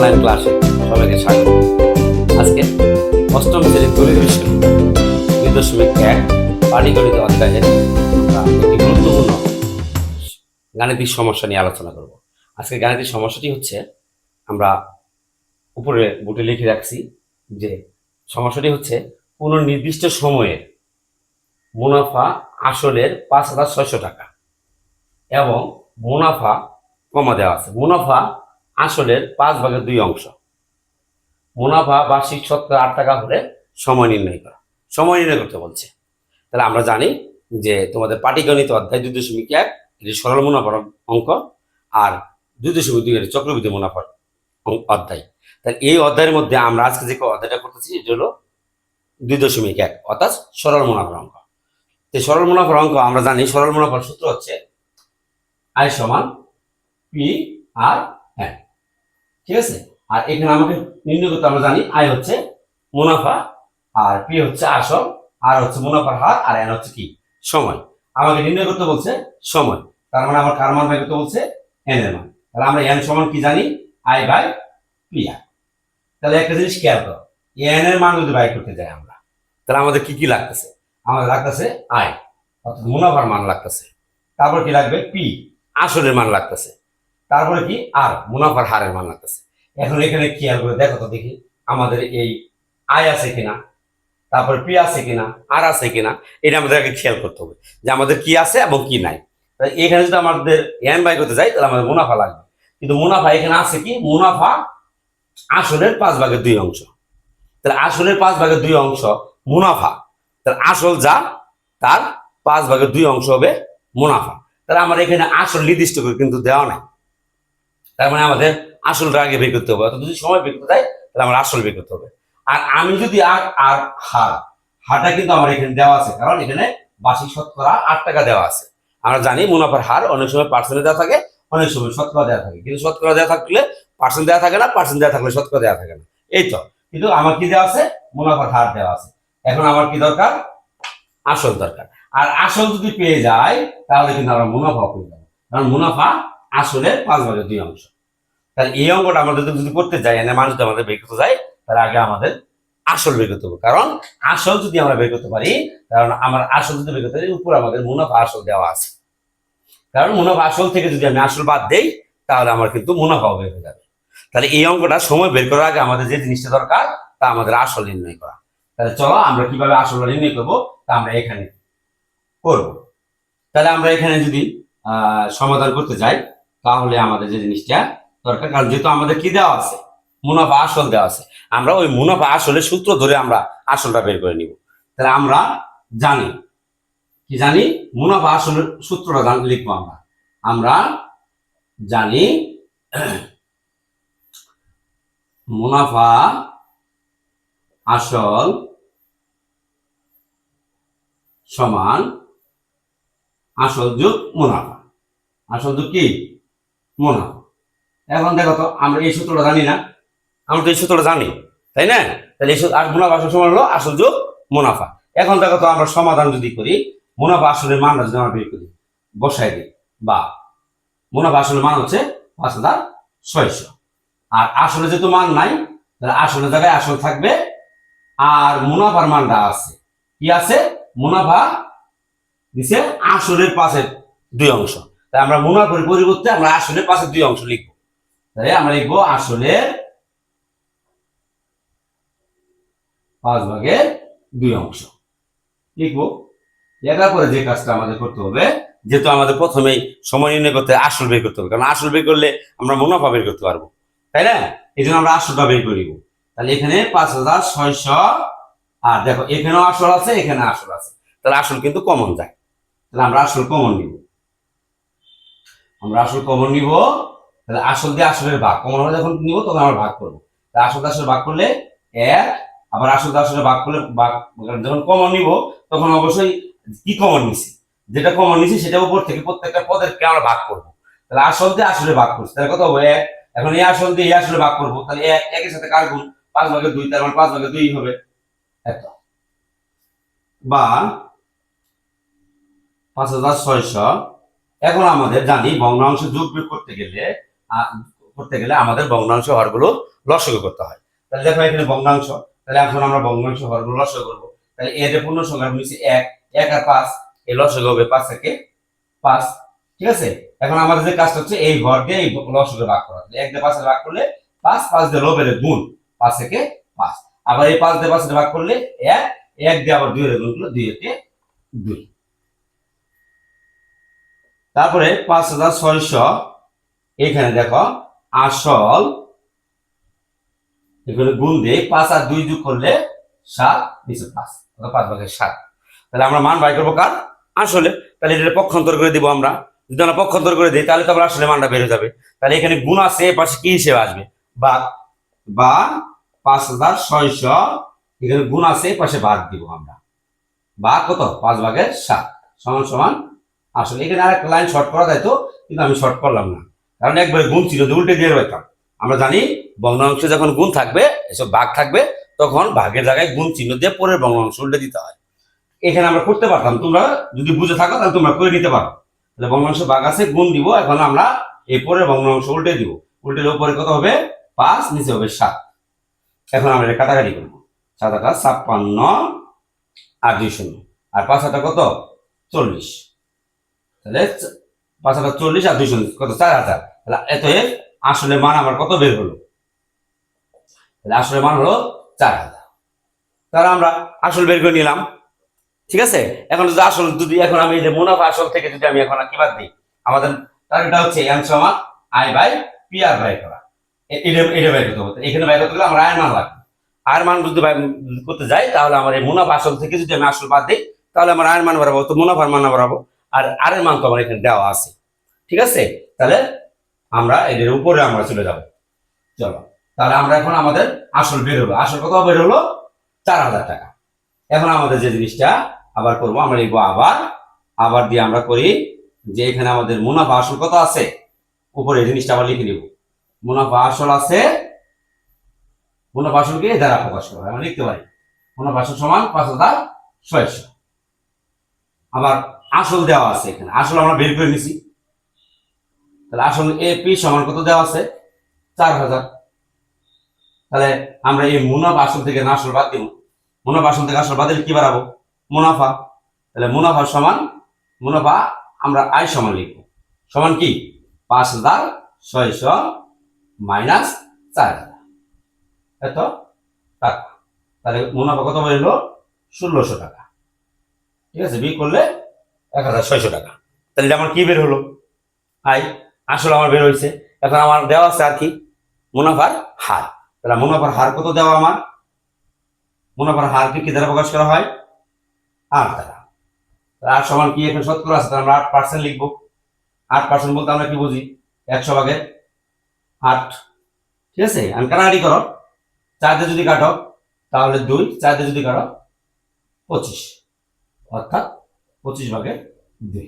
Online ক্লাসে সবাইকে স্বাগত। আজকে অষ্টম শ্রেণীর গণিত বিষয় 2.1 পাটিগণিত অধ্যায়ের একটি গুরুত্বপূর্ণ গাণিতিক সমস্যা নিয়ে আলোচনা করব। আজকে গাণিতিক সমস্যাটি হচ্ছে, আমরা উপরে বোর্ডে লিখে রাখছি যে সমস্যাটি হচ্ছে কোনো নির্দিষ্ট সময়ের মুনাফা আসলের 5,600 টাকা এবং মুনাফা কমা দেওয়া আছে। মুনাফা আসলের 5/2 অংশ। মুনাফা বার্ষিক শতকরা 8 টাকা হলে সময় নির্ণয় করা। সময় নির্ণয় করতে বলছে। তাহলে আমরা জানি যে তোমাদের পাটিগণিত অধ্যায় 2.1 এটি সরল মুনাফার অঙ্ক, আর 2.2 এর চক্রবৃদ্ধি মুনাফার অধ্যায়। তাহলে এই অধ্যায়ের মধ্যে আমরা আজকে যে অধ্যায়টা করতেছি এটি হলো 2.1 অর্থাৎ সরল মুনাফার অঙ্ক। তো সরল মুনাফার অঙ্ক আমরা জানি, সরল মুনাফার সূত্র হচ্ছে আই সমান পি আর এন। ঠিক আছে? আর এখানে আমাকে নির্ণয় করতে আমরা জানি আই হচ্ছে মুনাফা, আর পি হচ্ছে আসল, আর হচ্ছে মুনাফার হার, আর এন হচ্ছে কি সময়। আমাকে নির্ণয় করতে বলছে সময়, তার মানে আমার কার মান বের করতে বলছে এন এর মান। তাহলে আমরা এন সমান কি জানি, আই বাই পি আর। তাহলে একটা জিনিস খেয়াল করো, এন এর মান যদি বাই করতে যাই আমরা, তাহলে আমাদের কি কি লাগতেছে? আমাদের লাগতেছে আই অর্থাৎ মুনাফার মান লাগতেছে, তারপর কি লাগবে পি আসলের মান লাগতেছে, তারপরে কি আর মুনাফার হারের মান লাগতেছে। এখন এখানে খেয়াল করে দেখো তো দেখি আমাদের এই আই আছে কিনা, তারপরে পি আছে কিনা, আর আছে কিনা, এটা আমাদের আগে খেয়াল করতে হবে যে আমাদের কি আছে এবং কি নাই। এখানে যদি আমাদের এন বাই করতে যাই তাহলে আমাদের মুনাফা লাগবে, কিন্তু মুনাফা এখানে আছে কি, মুনাফা আসলের 5/2 অংশ। তাহলে আসলের 5/2 অংশ মুনাফা, তাহলে আসল যা তার 5/2 অংশ হবে মুনাফা। তাহলে আমার এখানে আসল নির্দিষ্ট করে কিন্তু দেওয়া নাই, তার মানে আমাদের আসলটা আগে বের করতে হবে। অর্থাৎ যদি সময় বের করতে যায় তাহলে আমার আসল বের করতে হবে। আর আমি যদি আর হারটা কিন্তু আমার এখানে দেওয়া আছে, কারণ এখানে বার্ষিক শতকরা 8 টাকা দেওয়া আছে। আমরা জানি মুনাফার হার অনেক সময় পার্সেন্টে দেওয়া থাকে, অনেক সময় শতকরা দেওয়া থাকে, কিন্তু শতকরা দেওয়া থাকলে পার্সেন্ট দেওয়া থাকে না, পার্সেন্ট দেওয়া থাকলে শতকরা দেওয়া থাকে না। এই তো, কিন্তু আমার কি দেওয়া আছে, মুনাফার হার দেওয়া আছে। এখন আমার কি দরকার, আসল দরকার। আর আসল যদি পেয়ে যায় তাহলে কিন্তু আমরা মুনাফা পেয়ে যাবো, কারণ মুনাফা আসলে 5/2 অংশ। তাহলে এই অঙ্কটা আমাদের যদি করতে যাই, মানুষ যদি আমাদের বের করতে যায়, তাহলে আগে আমাদের আসল বের করতে হবে। কারণ আসল যদি আমরা বের করতে পারি, কারণ আমার আসল যদি বের করতে পারি, উপর আমাদের মুনাফা আসল দেওয়া আছে। কারণ মুনাফা আসল থেকে যদি আমি আসল বাদ দেই তাহলে আমার কিন্তু মুনাফাও বের হয়ে যাবে। তাহলে এই অঙ্কটা সময় বের করার আগে আমাদের যে জিনিসটা দরকার তা আমাদের আসল নির্ণয় করা। তাহলে চলো আমরা কিভাবে আসল নির্ণয় করবো তা আমরা এখানে করব। তাহলে আমরা এখানে যদি সমাধান করতে যাই তাহলে আমাদের যে জিনিসটা দরকার, কারণ যেহেতু আমাদের কি দেওয়া আছে, মুনাফা আসল দেওয়া আছে, আমরা ওই মুনাফা আসলের সূত্র ধরে আমরা আসলটা বের করে নিব। তাহলে আমরা জানি কি, জানি মুনাফা আসলের সূত্রটা লিখবো আমরা। আমরা জানি মুনাফা আসল সমান আসল যোগ মুনাফা, আসল যোগ কি মুনাফা। এখন দেখো তো আমরা এই সূত্রটা জানি না, আমরা তো এই সূত্রটা জানি, তাই না? তাহলে এই মুনাফা আসল সমান হলো আসল যোগ মুনাফা। এখন দেখো তো আমরা সমাধান যদি করি, মুনাফা আসলের মানটা যদি আমরা বের করি, বসাই দিই, বা মুনাফা আসলের মান হচ্ছে 5,600, আর আসলে যেহেতু মান নাই তাহলে আসলের জায়গায় আসল থাকবে, আর মুনাফার মানটা আছে কি আছে, মুনাফা দিছে আসলের 5/2 অংশ। তাই আমরা মুনাফার পরিবর্তে আমরা আসলের 5/2 অংশ লিখবো। তাই আমরা লিখবো আসলের 5/2 অংশ লিখবো। লেখার পরে যে কাজটা আমাদের করতে হবে, যেহেতু আমাদের প্রথমেই সময় নির্ণয় করতে আসল বের করতে হবে, কারণ আসল বের করলে আমরা মুনাফা বের করতে পারবো, তাই না? এই জন্য আমরা আসলটা বের করিব। তাহলে এখানে 5,600, আর দেখো এখানেও আসল আছে, এখানে আসল আছে, তাহলে আসল কিন্তু কমন যায়। তাহলে আমরা আসল কমন নিব, আমরা আসল কমন নিব। তাহলে আসল দিয়ে আসলের ভাগ কমন হলে যখন নিব তখন আমরা ভাগ করবো। তাহলে আসল দিয়ে আসলে ভাগ করলে 1, আবার আসল দিয়ে আসলে ভাগ করলে যখন কমন নিব তখন অবশ্যই কি কমন নিছি, যেটা কমন নিছি সেটা উপর থেকে প্রত্যেকটা পদেরকে আমরা ভাগ করবো। তাহলে আসল দিয়ে আসলে ভাগ করছি, তাহলে কত হবে 1। এখন এই আসল দিয়ে এই আসলে ভাগ করবো, তাহলে 1 এর সাথে কার গুণ, 5/2, তার মানে 5/2 হবে এত, বা 5,600। এখন আমাদের জানি ভগ্নাংশ যোগ বিয়োগ করতে গেলে করতে গেলে আমাদের ভগ্নাংশ হরগুলো লসাগু করতে হয়। তাহলে দেখো এখানে ভগ্নাংশ, তাহলে এখন আমরা ভগ্নাংশ হরগুলো লসাগু করবো। তাহলে এর যে পূর্ণ সংখ্যা নিচ্ছি 1, 1 আর 5, এই লসাগু হবে 5 থেকে 5। ঠিক আছে, এখন আমাদের যে কাজটা হচ্ছে এই হর দিয়ে এই লসাগু ভাগ করা। 1 দিয়ে 5 এর ভাগ করলে 5, 5 দিয়ে লবের গুণ 5 থেকে 5। আবার এই 5 দিয়ে 5 এর ভাগ করলে 1, 1 দিয়ে আবার 2 এর গুণ করলে 2 একে 2। তারপরে 5600 এখানে দেখো আসল এগুলো গুণ দিয়ে 5 আর 2 যোগ করলে 7, নিচে 5, 5/7। তাহলে আমরা মান বাই করবো কার? আসলে। তাহলে এটা পক্ষান্তর করে দিব আমরা। যদি আমরা পক্ষান্তর করে দিই তাহলে তো আমরা আসলে মানটা বের হয়ে যাবে। তাহলে এখানে গুণ আছে, পাশে কি হিসেবে আসবে? ভাগ, বা 5600 এখানে গুণ আছে, পাশে ভাগ দিব আমরা। ভাগ কত? 5/7 সমান সমান আসলে। এখানে আর একটা লাইন শর্ট করা যায় তো, কিন্তু আমি শর্ট করলাম না, কারণ একবারে গুণ ছিল, উল্টে দিয়ে রাখতাম। আমরা জানি ভগ্নাংশে যখন গুণ থাকবে, এসব ভাগ থাকবে, তখন ভাগের জায়গায় গুণ চিহ্ন দিয়ে পরের ভগ্নাংশ উল্টে দিতে হয়। এখানে আমরা করতে পারতাম, তোমরা যদি বুঝে থাকো তাহলে তোমরা করে নিতে পারো। তাহলে ভগ্নাংশ ভাগ আছে, গুণ দিব, এখন আমরা এই পরের ভগ্নাংশ উল্টে দিব। উল্টে দেওয়ার পরে কত হবে? 5, নিচে হবে 7। এখন আমরা এটা কাটাকাটি করবো। 7 × 56 আর 2 শূন্য, আর 5 × কত? 40। তাহলে 5 × 40 আর 2 শূন্য কত? 4000। তাহলে এত আসলে মান আমার কত বের হলো? তাহলে আসলে মান হলো 4000। তাহলে আমরা আসল বের করে নিলাম। ঠিক আছে, এখন যদি আসল, যদি এখন আমি যে মুনাফা আসল থেকে যদি আমি এখন কি বাদ দিই, আমাদের টার্গেটটা হচ্ছে n সমান I/PR বাই করা। এটা বাই করতে হবে। এখানে বাই করতে গেলে আমার আয়ের মান লাগবে। আয়ের মান যদি বাই করতে যাই, তাহলে আমার এই মুনাফা আসল থেকে যদি আমি আসল বাদ দিই, তাহলে আমার আয়ের মান বাড়াবো, তো মুনাফার মান বাড়াবো। আর আয়ের মান তো আমার এখানে দেওয়া আছে। ঠিক আছে, তাহলে আমরা এদের উপরে আমরা চলে যাব। চলো, তাহলে আমরা এখন আমাদের আসল বের হলো। আসল কত বের হলো? 4000 টাকা। এখন আমাদের যে জিনিসটা আবার করবো, আমরা লিখবো আবার দিয়ে আমরা করি যে এখানে আমাদের মুনাফা আসল কত আছে, উপরে এই জিনিসটা আবার লিখে নিব। মুনাফা আসল আছে, মুনাফা আসলকে দ্বারা প্রকাশ করা হয়, আমরা লিখতে পারি মুনাফা আসল সমান 5600। আবার আসল দেওয়া আছে, এখানে আসল আমরা বের করে নিছি। তাহলে আসল এপি সমান কত দেওয়া আছে? 4000। তাহলে আমরা এই মুনাফা আসল থেকে আসল বাদ দিব। মুনাফা আসল থেকে আসল বাদ দিলে কি বাড়াবো? মুনাফা। তাহলে মুনাফা সমান, মুনাফা আমরা আয় সমান লিখবো, সমান কি? 5600 মাইনাস 4000, এত টাকা। তাহলে মুনাফা কত বেরোলো? 1600 টাকা। ঠিক আছে, বি করলে 1600 টাকা। তাহলে আমার কি বের হলো? আয় আসলে আমার বের হয়েছে। এখন আমার দেওয়া আছে আর কি? মুনাফার হার। তাহলে মুনাফার হার কত দেওয়া আমার? মুনাফার হারকে কি দ্বারা প্রকাশ করা হয়? 8 দ্বারা। আর সমান কি? এখন শতকরা আছে, তাহলে আমরা 8% লিখবো। 8% বলতে আমরা কি বুঝি? 100/8। ঠিক আছে, আমি কাটাকাটি করো। 4 দিয়ে যদি কাটো তাহলে 2, 4 দিয়ে যদি কাটো 25, অর্থাৎ 25/2।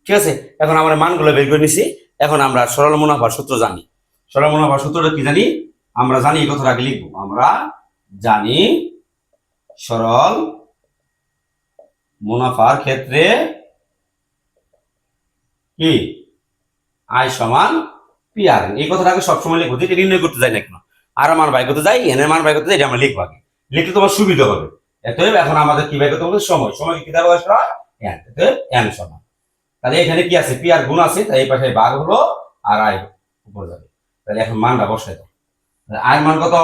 ঠিক আছে, এখন আমরা মানগুলো বের করে নিছি। এখন আমরা সরল মুনাফার সূত্র জানি। সরল মুনাফার সূত্রটা কি জানি? আমরা জানি, এই কথাটা আগে লিখবো। আমরা জানি সরল মুনাফার ক্ষেত্রে কি আই সমান PR। এই কথাটাকে সবসময় লিখবো, যেটা নির্ণয় করতে যাই না কেন, আর মান বাই করতে যাই, এন এর মান বাই করতে যাই, এটা আমরা লিখবো আগে। লিখতে তোমার সুবিধা হবে। এতএব এখন আমাদের কি বাই করতে হবে? সময়। সময় কি দ্বারা প্রকাশ করা হয়? n। এতএব n সমান, তাহলে এখানে কি আছে? PR গুণ আছে, তাই এই পাশে ভাগ হলো আর আই উপরে যাবে। তাহলে এখন মানটা বসাই দাও। আয়ের মান কত?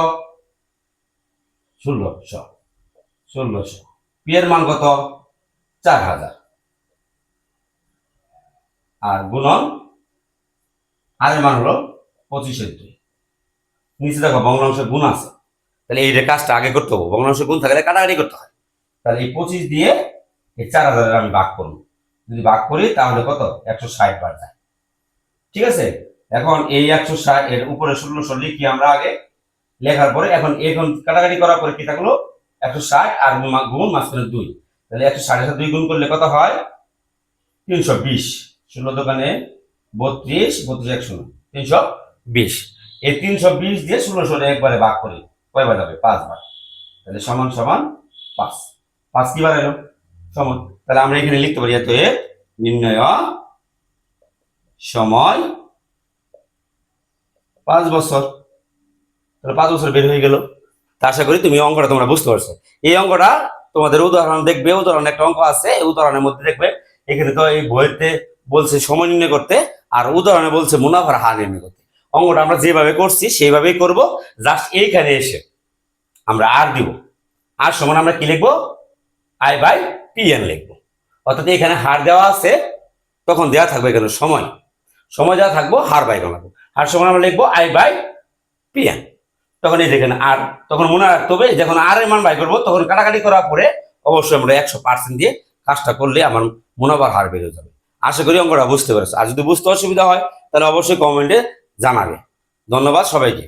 1600। পি এর মান কত? 4000। আর গুণন আয়ের মান হলো 25/2। নিচে দেখো ভগ্নাংশের গুণ আছে, তাহলে এই যে কাজটা আগে করতে হবে। ভগ্নাংশের গুণ থাকলে কাটাকাটি করতে হয়। তাহলে এই 25 দিয়ে এই 4000 আমি ভাগ করবো। যদি ভাগ করি তাহলে কত? 160 বার যায়। ঠিক আছে, এখন এই 160 এর উপরে 1600 লিখি আমরা আগে। লেখার পরে এখন কাটাকাটি করার পরে কি থাকলো? 160 আর গুণ মাঝখানে 2। তাহলে 160 এর সাথে 2 গুণ করলে কত হয়? 320। 16 দোকানে 32, 32 1 320। এই 320 দিয়ে 1600 একবারে ভাগ করি, কয়বার যাবে? 5 বার। তাহলে সমান সমান 5। 5 কি বার এলো? সমান। তাহলে আমরা এখানে লিখতে পারি এত নির্ণয় সময় 5 বছর, তাহলে 5 বছর বের হয়ে গেল। তা আশা করি তুমি অঙ্কটা তোমরা বুঝতে পারছো। এই অঙ্কটা তোমাদের উদাহরণ দেখবে, উদাহরণ একটা অঙ্ক আছে, এই উদাহরণের মধ্যে দেখবে এখানে তো এই বইতে বলছে সময় নির্ণয় করতে, আর উদাহরণে বলছে মুনাফার হার নির্ণয় করতে। অঙ্কটা আমরা যেভাবে করছি সেইভাবেই করব, জাস্ট এইখানে এসে আমরা আর দিব, আর সমান আমরা কি লিখবো, আই বাই পি এন লিখবো। অর্থাৎ এখানে হার দেওয়া আছে, তখন দেওয়া থাকবে এখানে সময়, সময় দেওয়া থাকবো, হার বাই লাগবো, হার সমান আমরা লিখবো আই বাই পি এন। তখন এই দেখেন আর, তখন মনে রাখতে হবে যখন আর এর মান বাই করবো তখন কাটাকাটি করার পরে অবশ্যই আমরা 100% দিয়ে কাজটা করলে আমার মুনাফার হার বেড়ে যাবে। আশা করি অঙ্কটা বুঝতে পেরেছো। আর যদি বুঝতে অসুবিধা হয় তাহলে অবশ্যই কমেন্টে জানাবে। ধন্যবাদ সবাইকে।